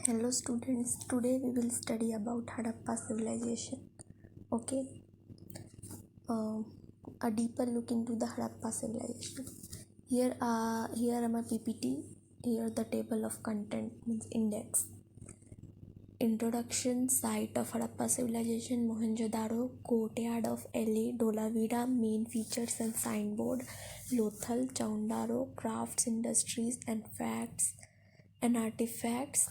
Hello students, today we will study about Harappa civilization. Okay, uh, a deeper look into the Harappa civilization. Here are my PPT. Here the table of content means index. Introduction: Site of Harappa civilization, Mohenjo-daro, courtyard of LA, Dholavira, main features and signboard, Lothal, Chaundaro, crafts, industries and facts and artifacts.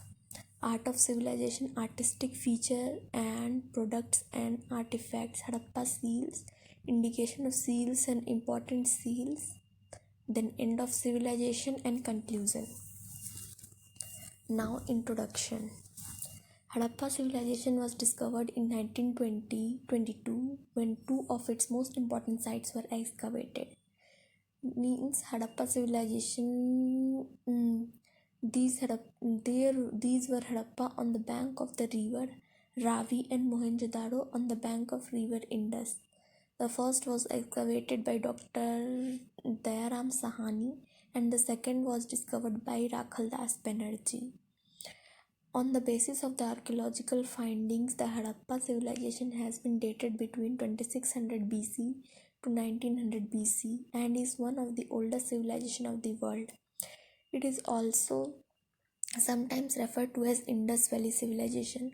Art of civilization, artistic feature and products and artifacts. Harappa seals, indication of seals and important seals. Then end of civilization and conclusion. Now introduction. Harappa civilization was discovered in 1922 when two of its most important sites were excavated. Means Harappa civilization these were Harappa on the bank of the river Ravi and Mohenjo-daro on the bank of river Indus. The first was excavated by Dr. Dayaram Sahani and the second was discovered by Rakhaldas Banerjee. On the basis of the archaeological findings, the Harappa civilization has been dated between 2600 BC to 1900 BC and is one of the oldest civilizations of the world. It is also sometimes referred to as Indus Valley Civilization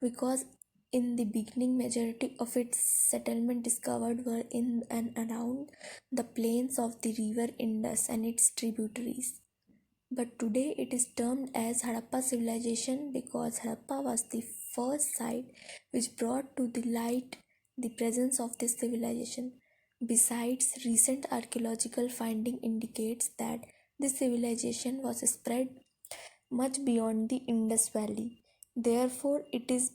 because in the beginning majority of its settlement discovered were in and around the plains of the river Indus and its tributaries. But today it is termed as Harappa civilization because Harappa was the first site which brought to the light the presence of this civilization. Besides, recent archaeological finding indicates that this civilization was spread much beyond the Indus Valley. Therefore, it is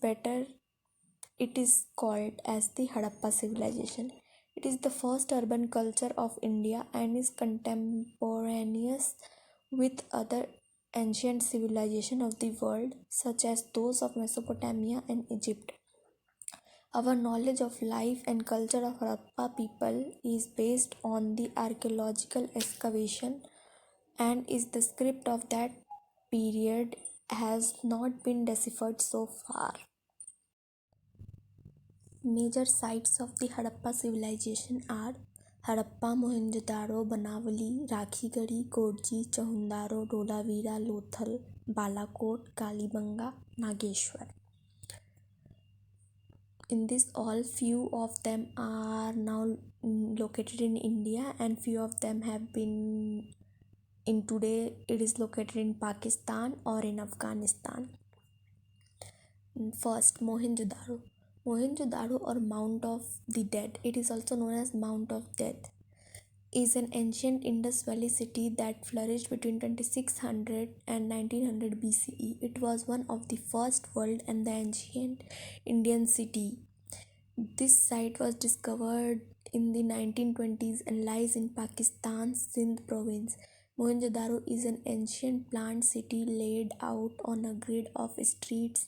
called as the Harappa civilization. It is the first urban culture of India and is contemporaneous with other ancient civilizations of the world, such as those of Mesopotamia and Egypt. Our knowledge of life and culture of Harappa people is based on the archaeological excavation and is the script of that period has not been deciphered so far. Major sites of the Harappa civilization are Harappa, Mohenjo-daro, Banavali, Rakhigadi, Gorji, Chahundaro, Dholavira, Lothal, Balakot, Kalibanga, Nageshwar. In this, all few of them are now located in India and few of them have been in today it is located in Pakistan or in Afghanistan. First, Mohenjo-daro. Mohenjo-daro or Mount of the Dead, it is also known as Mount of Death, is an ancient Indus Valley city that flourished between 2600 and 1900 BCE. It was one of the first world and the ancient Indian city. This site was discovered in the 1920s and lies in Pakistan's Sindh province. Mohenjo-daro is an ancient planned city laid out on a grid of streets.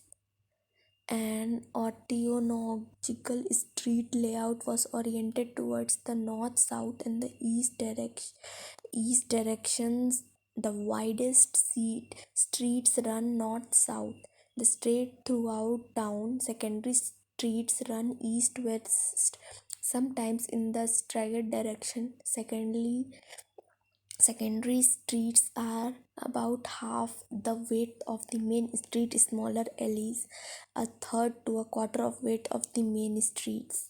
An orthogonal street layout was oriented towards the north, south, and the east directions. The widest streets run north-south. The street throughout town. Secondary streets run east-west, sometimes in the staggered direction. Secondary streets are about half the width of the main street, smaller alleys, a third to a quarter of width of the main streets.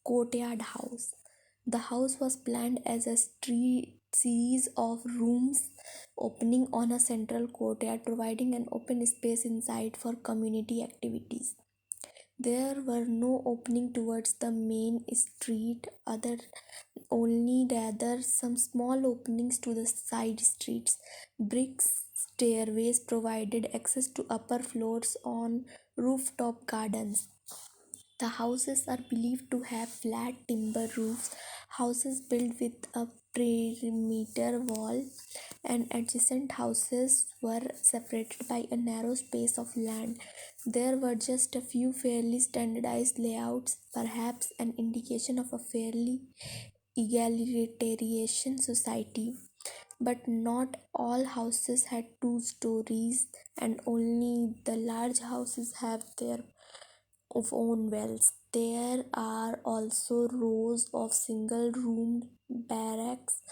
Courtyard house. The house was planned as a series of rooms opening on a central courtyard, providing an open space inside for community activities. There were no opening towards the main street, rather some small openings to the side streets. Brick stairways provided access to upper floors on rooftop gardens. The houses are believed to have flat timber roofs. Houses built with a perimeter wall and adjacent houses were separated by a narrow space of land. There were just a few fairly standardized layouts, perhaps an indication of a fairly egalitarian society. but not all houses had 2 stories, and only the large houses have their of own wells. There are also rows of single roomed barracks,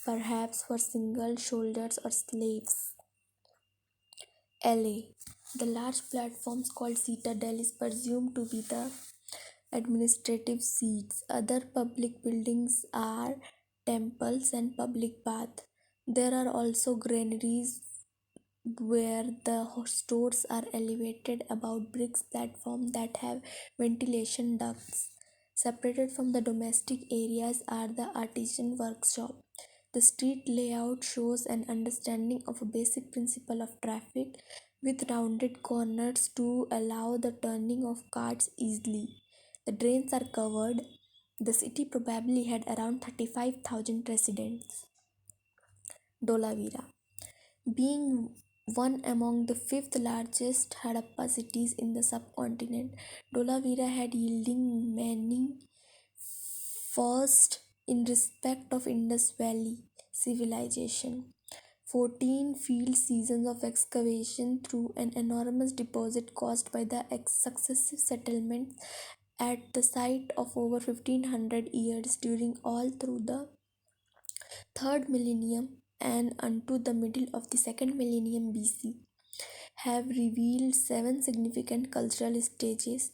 perhaps for single soldiers or slaves. LA. The large platforms called citadel is presumed to be the administrative seats. Other public buildings are temples and public baths. There are also granaries where the stores are elevated above bricks platforms that have ventilation ducts. Separated from the domestic areas are the artisan workshop. The street layout shows an understanding of a basic principle of traffic with rounded corners to allow the turning of carts easily. The drains are covered. The city probably had around 35,000 residents. Dolavira. Being one among the fifth largest Harappa cities in the subcontinent, Dolavira had yielding many first in respect of Indus Valley civilization. 14 field seasons of excavation through an enormous deposit caused by the successive settlements at the site of over 1500 years during all through the third millennium and unto the middle of the second millennium BC have revealed 7 significant cultural stages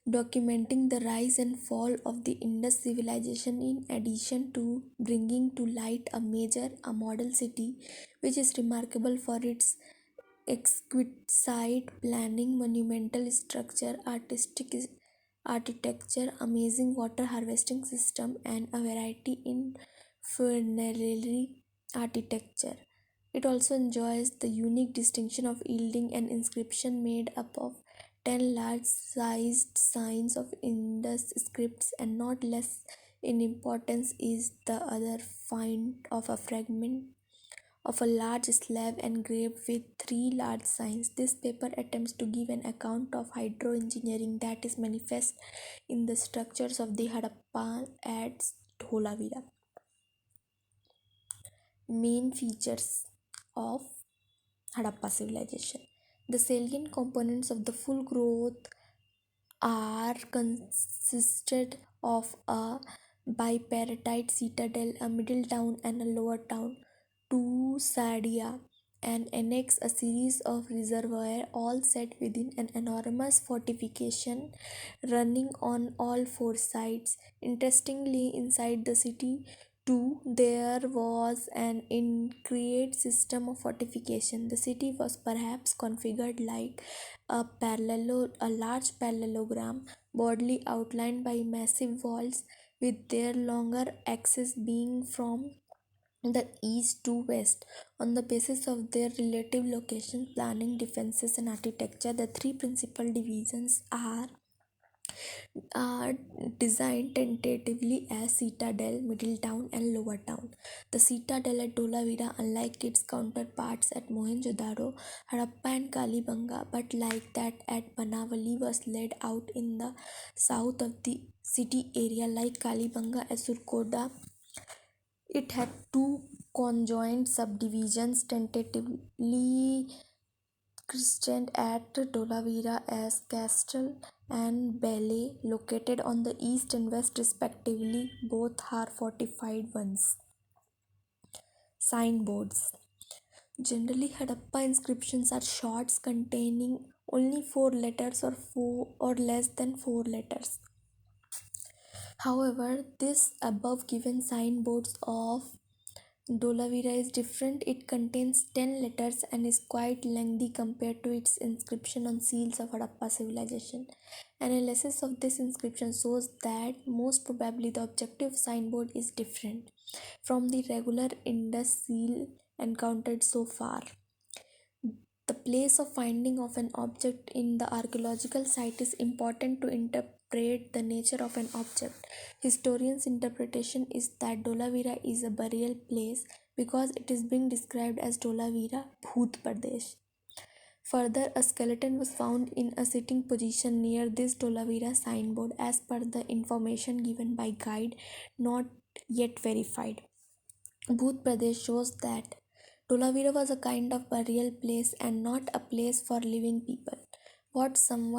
documenting the rise and fall of the Indus civilization in addition to bringing to light a model city which is remarkable for its exquisite planning, monumental structure, architecture, amazing water harvesting system, and a variety in funerary architecture. It also enjoys the unique distinction of yielding an inscription made up of 10 large sized signs of Indus scripts, and not less in importance is the other find of a fragment of a large slab engraved with 3 large signs. This paper attempts to give an account of hydroengineering that is manifest in the structures of the Harappa at Dholavira. Main features of Harappa civilization. The salient components of the full growth are consisted of a bipartite citadel, a middle town, and a lower town, two sadia, and annex a series of reservoirs all set within an enormous fortification running on all 4 sides. Interestingly, inside the city too, there was an intricate system of fortification. The city was perhaps configured like a large parallelogram, broadly outlined by massive walls, with their longer axis being from the east to west. On the basis of their relative location, planning, defenses, and architecture, the 3 principal divisions are designed tentatively as Citadel, Middle Town, and Lower Town. The Citadel at Dolavira, unlike its counterparts at Mohenjo-daro, Harappa, and Kalibanga, but like that at Banavali, was laid out in the south of the city area like Kalibanga at Surkoda. It had 2 conjoined subdivisions, tentatively christened at Dolavira as Castle and Ballet, located on the east and west respectively. Both are fortified ones. Signboards. Generally, Harappa inscriptions are shorts containing only 4 letters or less than 4 letters. However, this above given signboards of Dolavira is different. It contains 10 letters and is quite lengthy compared to its inscription on seals of Harappa civilization. Analysis of this inscription shows that most probably the objective signboard is different from the regular Indus seal encountered so far. The place of finding of an object in the archaeological site is important to interpret the nature of an object. Historians' interpretation is that Dolavira is a burial place because it is being described as Dolavira, Bhoot Pradesh. Further, a skeleton was found in a sitting position near this Dolavira signboard as per the information given by guide, not yet verified. Bhuth Pradesh shows that Dholavira was a kind of burial place and not a place for living people. What some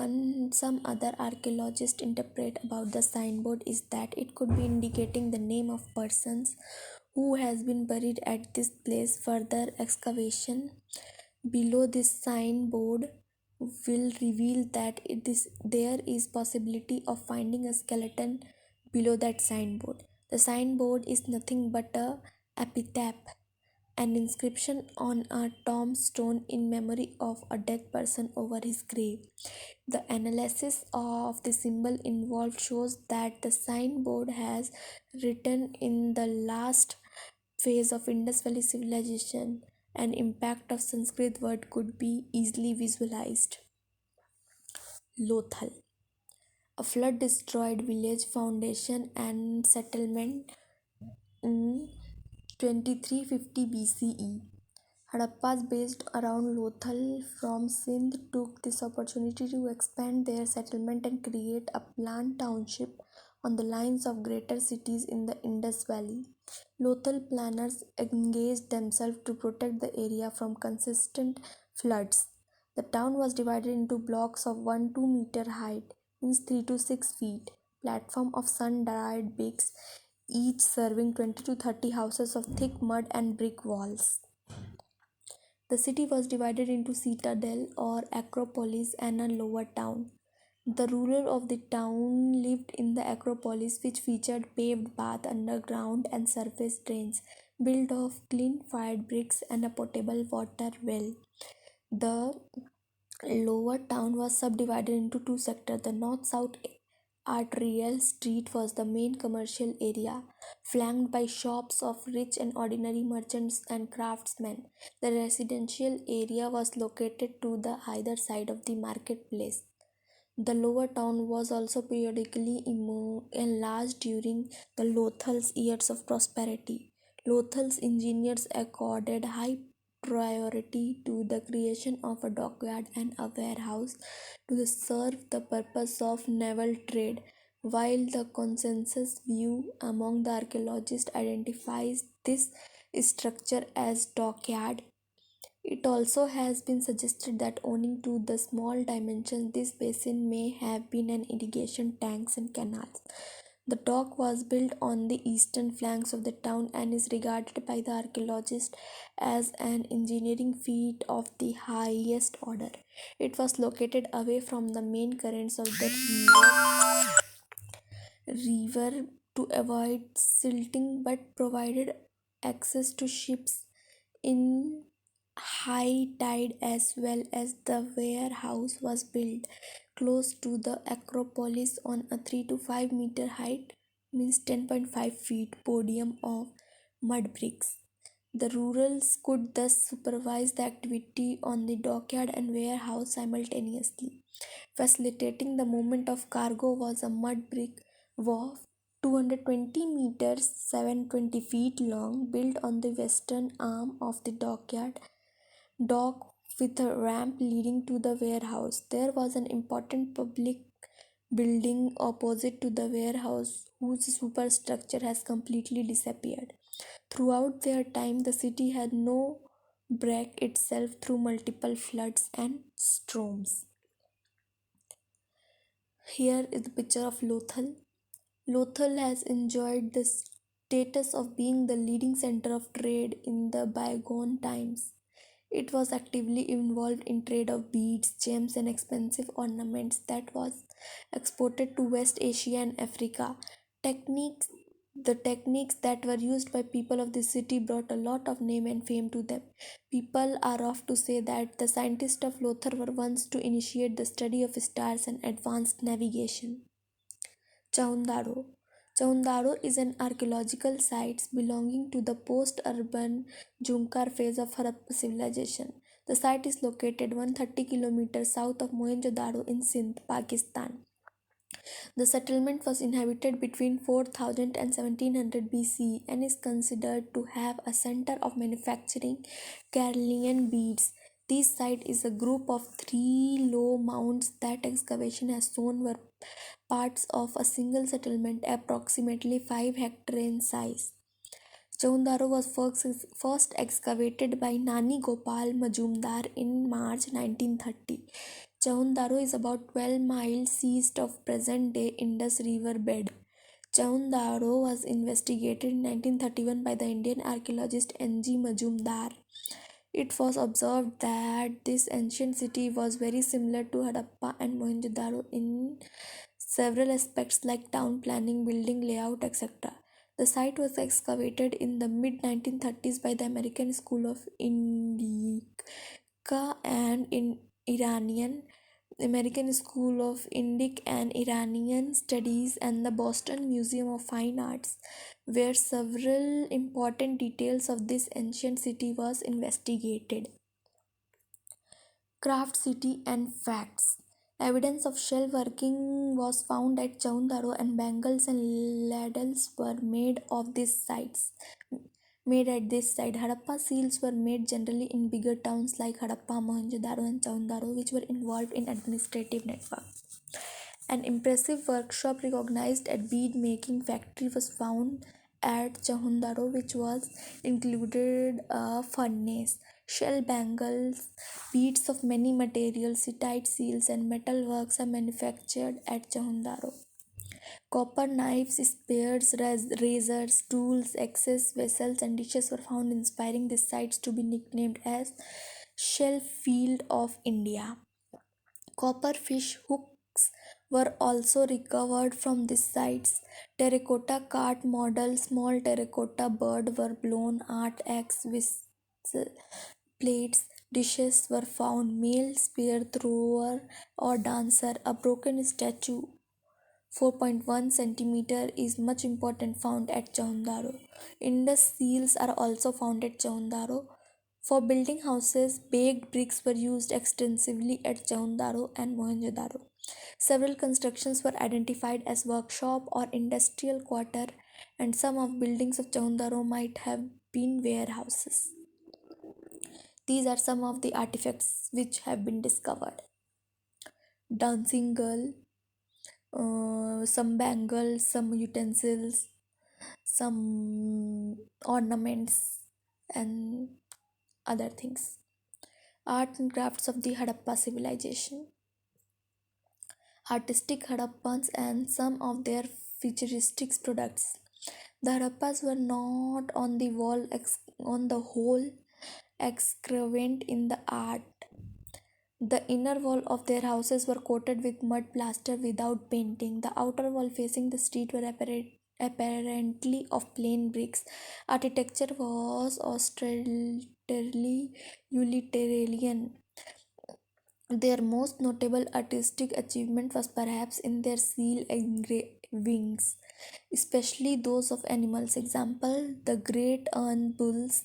other archaeologists interpret about the signboard is that it could be indicating the name of persons who has been buried at this place. Further excavation below this signboard will reveal that there is possibility of finding a skeleton below that signboard. The signboard is nothing but a epitaph, an inscription on a tombstone in memory of a dead person over his grave. The analysis of the symbol involved shows that the signboard has written in the last phase of Indus Valley Civilization. An impact of Sanskrit word could be easily visualized. Lothal, a flood destroyed village foundation and settlement in 2350 BCE. Harappas based around Lothal from Sindh took this opportunity to expand their settlement and create a planned township on the lines of greater cities in the Indus Valley. Lothal planners engaged themselves to protect the area from consistent floods. The town was divided into blocks of 1-2 meter height, means 3 to 6 feet, platform of sun-dried bricks, each serving 20 to 30 houses of thick mud and brick walls. The city was divided into citadel or acropolis and a lower town. The ruler of the town lived in the acropolis, which featured paved path, underground and surface drains built of clean fired bricks and a potable water well. The lower town was subdivided into two sectors. The north-south arterial street was the main commercial area, flanked by shops of rich and ordinary merchants and craftsmen. The residential area was located to the either side of the marketplace. The lower town was also periodically enlarged during the Lothal's years of prosperity. Lothal's engineers accorded high priority to the creation of a dockyard and a warehouse to serve the purpose of naval trade, while the consensus view among the archaeologists identifies this structure as dockyard. It also has been suggested that owing to the small dimensions, this basin may have been an irrigation tanks and canals. The dock was built on the eastern flanks of the town and is regarded by the archaeologists as an engineering feat of the highest order. It was located away from the main currents of the river to avoid silting but provided access to ships in high tide as well as the warehouse was built close to the acropolis on a 3 to 5 meter height, means 10.5 feet podium of mud bricks. The rurals could thus supervise the activity on the dockyard and warehouse simultaneously. Facilitating the movement of cargo was a mud brick wharf 220 meters 720 feet long, built on the western arm of the dockyard dock with a ramp leading to the warehouse. There was an important public building opposite to the warehouse whose superstructure has completely disappeared. Throughout their time, the city had no break itself through multiple floods and storms. Here is the picture of Lothal. Lothal has enjoyed the status of being the leading center of trade in the bygone times. It was actively involved in trade of beads, gems and expensive ornaments that was exported to West Asia and Africa. Techniques the techniques that were used by people of the city brought a lot of name and fame to them. People are oft to say that the scientists of Lothar were ones to initiate the study of stars and advanced navigation. Chaundaro. Chaundaro is an archaeological site belonging to the post-urban Junkar phase of Harappan civilization. The site is located 130 kilometers south of Mohenjo-daro in Sindh, Pakistan. The settlement was inhabited between 4000 and 1700 BC and is considered to have a center of manufacturing Carolingian beads. This site is a group of three low mounds that excavation has shown were parts of a single settlement approximately 5 hectares in size. Chaundaro was first excavated by Nani Gopal Majumdar in March 1930. Chaundaro is about 12 miles east of present-day Indus River bed. Chaundaro was investigated in 1931 by the Indian archaeologist N.G. Majumdar. It was observed that this ancient city was very similar to Harappa and Mohenjo-daro in several aspects like town planning, building layout, etc. The site was excavated in the mid 1930s by the American School of Indica and in Iranian American School of Indic and Iranian Studies and the Boston Museum of Fine Arts, where several important details of this ancient city was investigated. Craft City and Facts. Evidence of shell working was found at Chaundaro and bangles and ladles were made of these sites. Made at this site. Harappa seals were made generally in bigger towns like Harappa, Mohenjo-daro and Chaundaro, which were involved in administrative network. An impressive workshop recognized at bead making factory was found at Chaundaro, which was included a furnace, shell bangles, beads of many materials, tight seals and metal works are manufactured at Chaundaro. Copper knives, spears, razors, tools, axes, vessels, and dishes were found, inspiring these sites to be nicknamed as Shell Field of India. Copper fish hooks were also recovered from these sites. Terracotta cart model, small terracotta bird were blown, art axe, whistle plates, dishes were found, male spear thrower or dancer, a broken statue 4.1 centimeter is much important found at Chaundaro. Indus seals are also found at Chaundaro. For building houses, baked bricks were used extensively at Chaundaro and Mohenjo-daro. Several constructions were identified as workshop or industrial quarter, and some of buildings of Chaundaro might have been warehouses. These are some of the artifacts which have been discovered. Dancing girl, some bangles, some utensils, some ornaments, and other things. Art and crafts of the Harappa civilization. Artistic Harappans and some of their futuristic products. The Harappas were not on the whole excrement in the art. The inner wall of their houses were coated with mud plaster without painting. The outer wall facing the street were apparently of plain bricks. Architecture was austerely utilitarian. Their most notable artistic achievement was perhaps in their seal engravings, especially those of animals. Example, the great urn bulls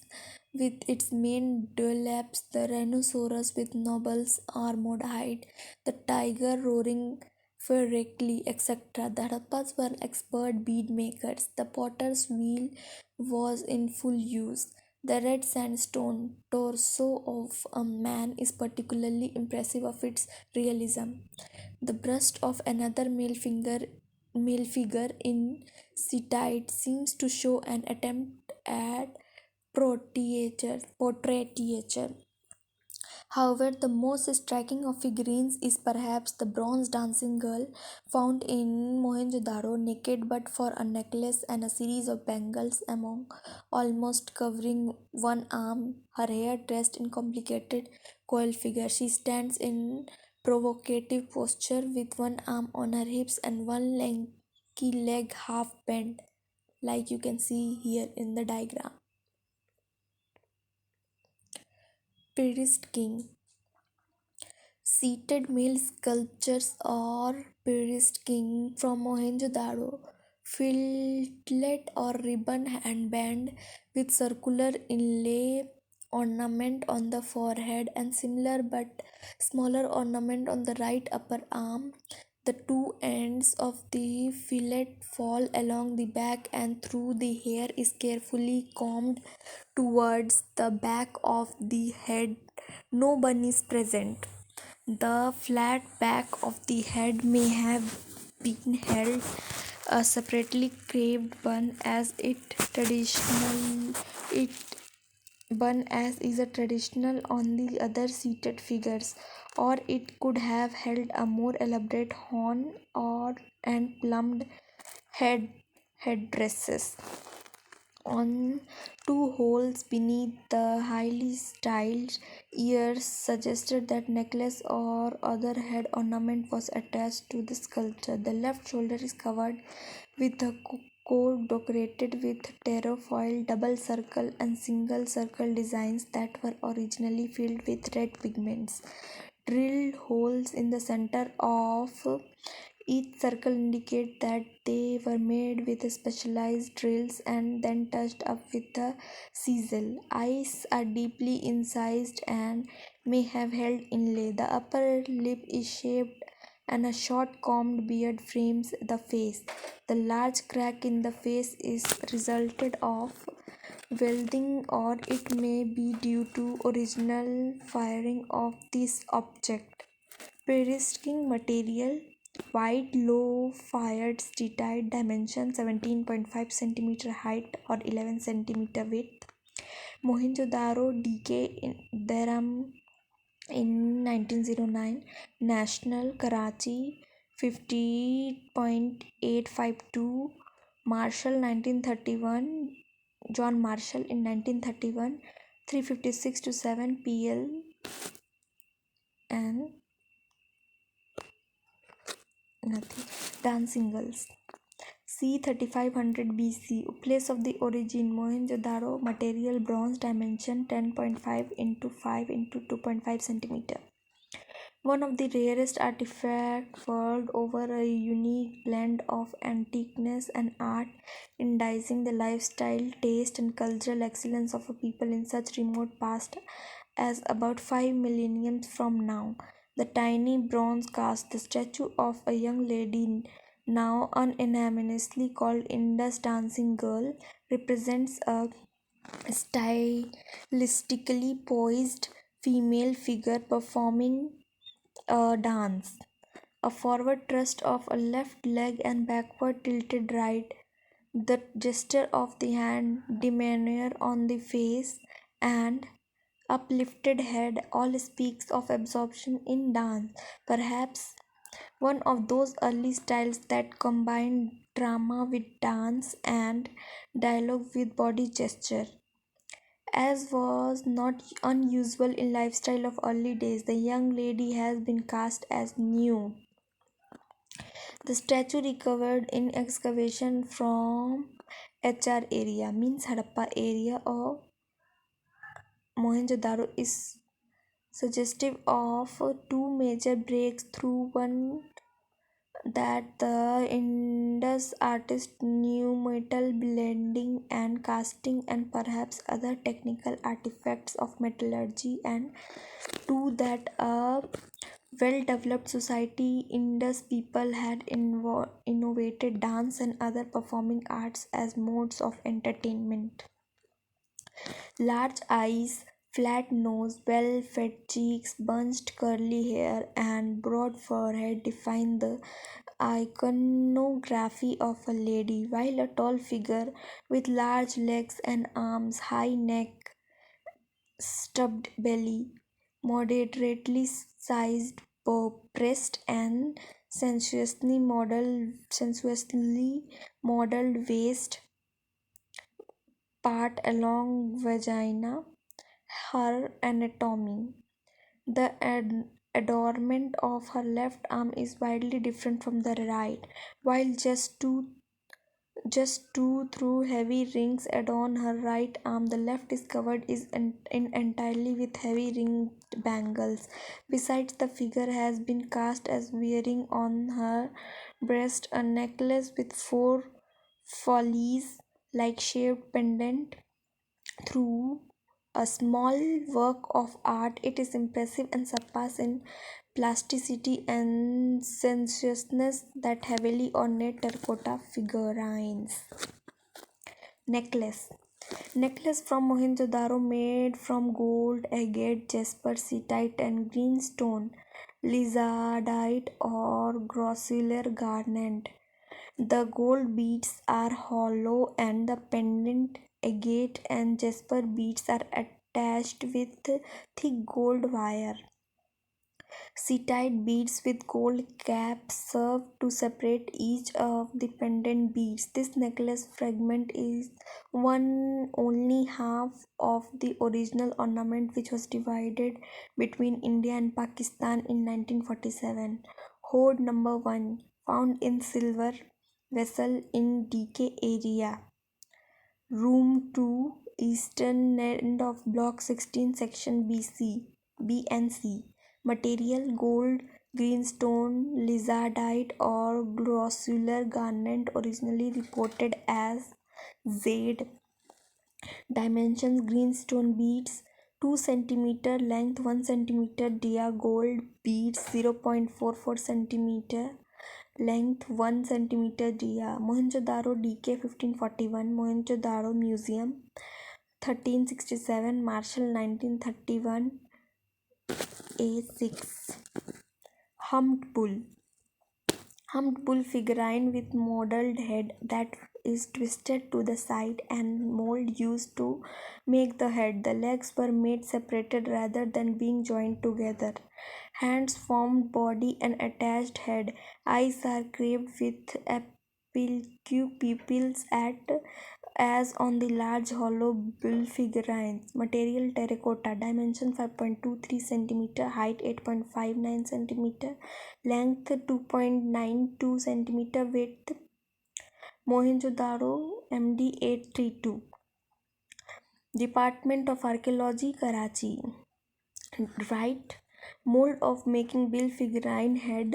with its mane dewlaps, the rhinoceros with nobles armored hide, the tiger roaring ferociously, etc. The Harappas were expert bead makers. The potter's wheel was in full use. The red sandstone torso of a man is particularly impressive of its realism. The bust of another male figure in Sittite seems to show an attempt at portraiture. However, the most striking of figurines is perhaps the bronze dancing girl found in Mohenjo-daro, naked but for a necklace and a series of bangles among almost covering one arm, her hair dressed in complicated coil figure. She stands in provocative posture with one arm on her hips and one lanky leg half bent, like you can see here in the diagram. Priest King. Seated male sculptures or priest king from Mohenjo-daro, fillet or ribbon handband with circular inlay ornament on the forehead and similar but smaller ornament on the right upper arm. The two ends of the fillet fall along the back and through the hair is carefully combed towards the back of the head. No bun is present. The flat back of the head may have been held a separately carved bun as is a traditional on the other seated figures, or it could have held a more elaborate horn or and plumed headdresses. On two holes beneath the highly styled ears suggested that necklace or other head ornament was attached to the sculpture. The left shoulder is covered with a cord decorated with terrafoil, double circle, and single circle designs that were originally filled with red pigments. Drilled holes in the center of each circle indicate that they were made with specialized drills and then touched up with a chisel. Eyes are deeply incised and may have held inlay. The upper lip is shaped and a short combed beard frames the face. The large crack in the face is resulted of welding, or it may be due to original firing of this object. Perisking material: white low fired steatite, dimension 17.5 cm height or 11 cm width. Mohenjo-daro decay in Dhahran in 1909. National, Karachi 50.852. Marshall 1931. John Marshall in 1931. 356 to 7 PL and nothing. Dancing girls. C 3500 BC. Place of the origin: Mohenjo-daro. Material: bronze. Dimension 10.5 into 5 into 2.5 cm. One of the rarest artifacts world over, a unique blend of antiqueness and art, indicating the lifestyle, taste, and cultural excellence of a people in such remote past as about 5 millennium from now. The tiny bronze cast, the statue of a young lady now unanimously called Indus Dancing Girl, represents a stylistically poised female figure performing a dance. A forward thrust of a left leg and backward tilted right, the gesture of the hand, demeanor on the face, and uplifted head all speaks of absorption in dance. Perhaps one of those early styles that combined drama with dance and dialogue with body gesture. As was not unusual in lifestyle of early days, the young lady has been cast as nude. The statue recovered in excavation from HR area, means Harappa area of Mohenjo-daro, is suggestive of two major breakthroughs. One, that the Indus artist knew metal blending and casting and perhaps other technical artifacts of metallurgy, and two, that a well-developed society, Indus people had innovated dance and other performing arts as modes of entertainment. Large eyes, flat nose, well-fed cheeks, bunched curly hair, and broad forehead define the iconography of a lady, while a tall figure with large legs and arms, high neck, stubbed belly, moderately sized breast, and sensuously modeled waist part along vagina. Her anatomy: the adornment of her left arm is widely different from the right, while just two through heavy rings adorn her right arm. The left is covered in entirely with heavy ringed bangles. Besides, the figure has been cast as wearing on her breast a necklace with four follies like shaped pendant. Through a small work of art, it is impressive and surpassed in plasticity and sensuousness that heavily ornate terracotta figurines. Necklace. Necklace from Mohenjo-daro made from gold, agate, jasper, ceatite, and green stone, lizardite, or grossular garnet. The gold beads are hollow and the pendant, agate, and jasper beads are attached with thick gold wire. Setite beads with gold caps serve to separate each of the pendant beads. This necklace fragment is one only half of the original ornament, which was divided between India and Pakistan in 1947. Hoard number 1, found in silver vessel in DK area. Room 2, eastern end of Block 16, Section B and C. Material: gold, greenstone, lizardite, or grossular garnet, originally reported as Z. Dimensions: greenstone beads 2 cm, length 1 cm, dia gold beads 0.44 cm, length 1 cm, dia. Mohenjo-daro DK 1541, Mohenjo-daro Museum 1367, Marshall 1931, A6. Humped bull. Humped bull figurine with modeled head that is twisted to the side and mold used to make the head. The legs were made separated rather than being joined together. Hands formed body and attached head. Eyes are carved with applique pupils as on the large hollow bull figurines. Material: terracotta. Dimension 5.23 cm, height 8.59 cm, length 2.92 cm, width. Mohenjo-daro MD 832. Department of Archaeology, Karachi. Right. Mold of making bull figurine head,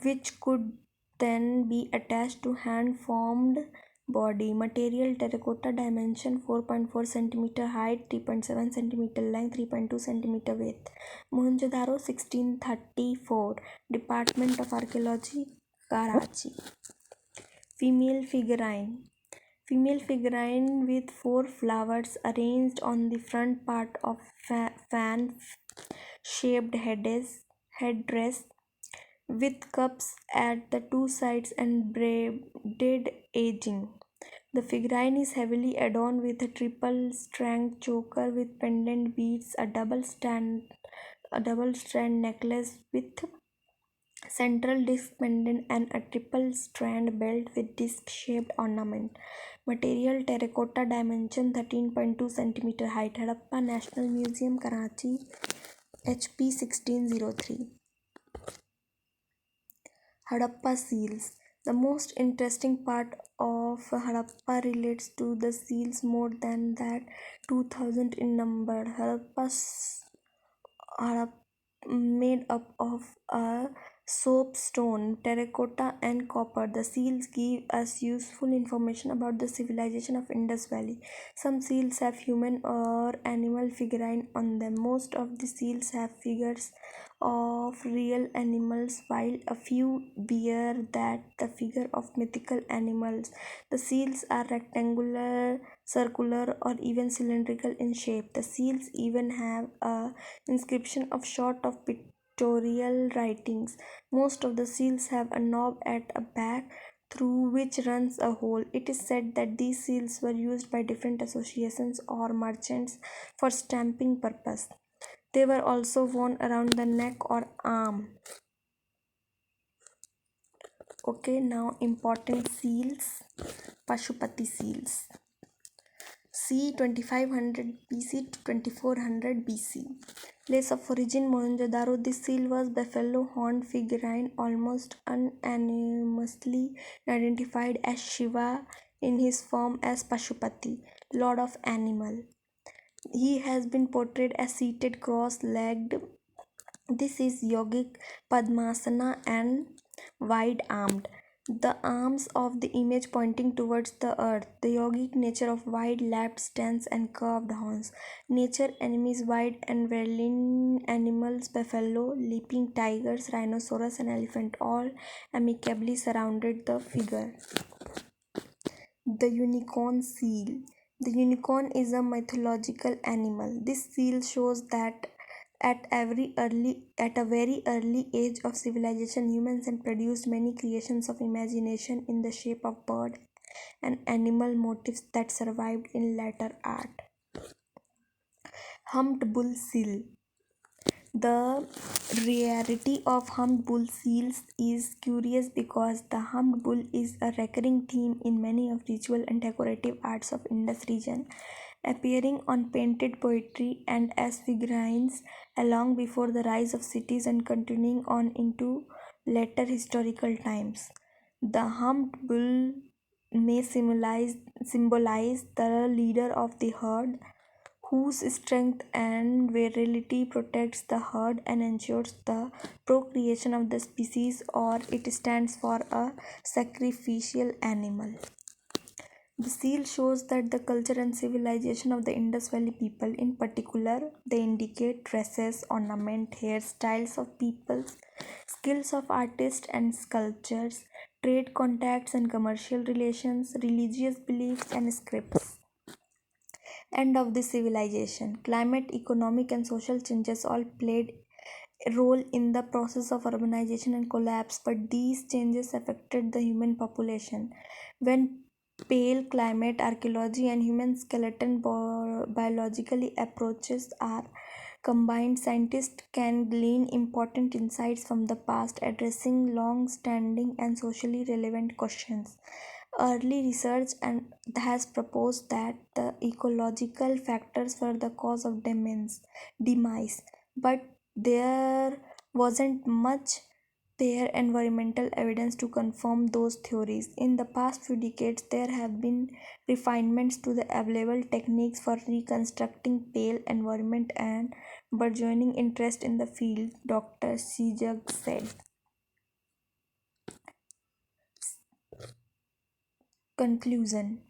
which could then be attached to hand formed body. Material: terracotta. Dimension 4.4 cm, height 3.7 cm, length 3.2 cm, width. Mohenjo-daro 1634. Department of Archaeology, Karachi. Female figurine. Female figurine with 4 flowers arranged on the front part of fan shaped headdress, with cups at the 2 sides and braided edging. The figurine is heavily adorned with a triple strand choker with pendant beads, a double strand necklace with central disc pendant, and a triple strand belt with disc shaped ornament. Material: terracotta. Dimension 13.2 cm, height. Harappa National Museum, Karachi, HP 1603. Harappa seals. The most interesting part of Harappa relates to the seals, more than that 2000 in number. Harappa made up of a soapstone, terracotta, and copper. The seals give us useful information about the civilization of Indus Valley. Some seals have human or animal figurine on them. Most of the seals have figures of real animals, while a few bear the figure of mythical animals. The seals are rectangular, circular, or even cylindrical in shape. The seals even have a inscription of short of pictorial writings. Most of the seals have a knob at a back through which runs a hole. It is said that these seals were used by different associations or merchants for stamping purpose. They were also worn around the neck or arm. Okay, now important seals. Pashupati seals. C. 2500 BC to 2400 BC. Place of origin: Mohenjo-daro. This seal was buffalo horned figurine, almost unanimously identified as Shiva in his form as Pashupati, lord of animal. He has been portrayed as seated cross-legged. This is yogic Padmasana and wide-armed. The arms of the image pointing towards the earth. The yogic nature of wide-lapped stance and curved horns. Nature enemies: wide and virulent animals, buffalo, leaping tigers, rhinoceros, and elephant, all amicably surrounded the figure. The unicorn seal. The unicorn is a mythological animal. This seal shows that At a very early age of civilization, humans had produced many creations of imagination in the shape of bird and animal motifs that survived in later art. Humped bull seal. The rarity of humped bull seals is curious because the humped bull is a recurring theme in many of ritual and decorative arts of Indus region, appearing on painted poetry and as figurines long before the rise of cities and continuing on into later historical times. The humped bull may symbolize the leader of the herd, whose strength and virility protects the herd and ensures the procreation of the species, or it stands for a sacrificial animal. The seal shows that the culture and civilization of the Indus Valley people, in particular, they indicate dresses, ornament, hairstyles of peoples, skills of artists and sculptors, trade contacts and commercial relations, religious beliefs and scripts. End of the civilization. Climate, economic, and social changes all played a role in the process of urbanization and collapse, but these changes affected the human population. When pale climate, archaeology, and human skeleton biologically approaches are combined, scientists can glean important insights from the past, addressing long standing and socially relevant questions. Early research and has proposed that the ecological factors were the cause of demise, but there wasn't much their environmental evidence to confirm those theories. In the past few decades, there have been refinements to the available techniques for reconstructing pale environment and burgeoning interest in the field, Dr. Sijag said. Conclusion.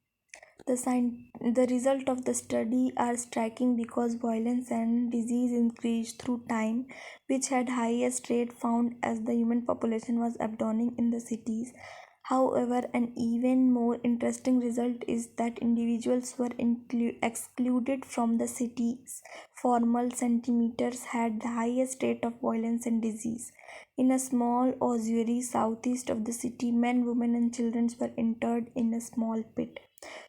The result of the study are striking because violence and disease increased through time, which had highest rate found as the human population was abandoning in the cities. However, an even more interesting result is that individuals were excluded from the cities. Formal centimeters had the highest rate of violence and disease. In a small ossuary southeast of the city, men, women, and children were interred in a small pit.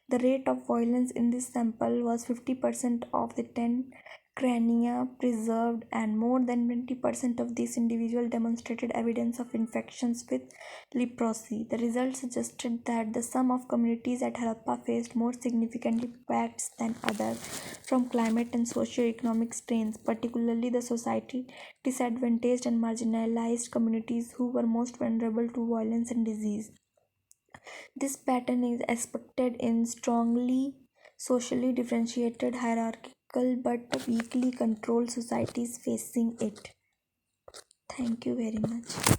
The rate of violence in this sample was 50% of the 10 crania preserved, and more than 20% of these individuals demonstrated evidence of infections with leprosy. The results suggested that the sum of communities at Harappa faced more significant impacts than others from climate and socio-economic strains, particularly the society disadvantaged and marginalized communities who were most vulnerable to violence and disease. This pattern is expected in strongly socially differentiated, hierarchical, but weakly controlled societies facing it. Thank you very much.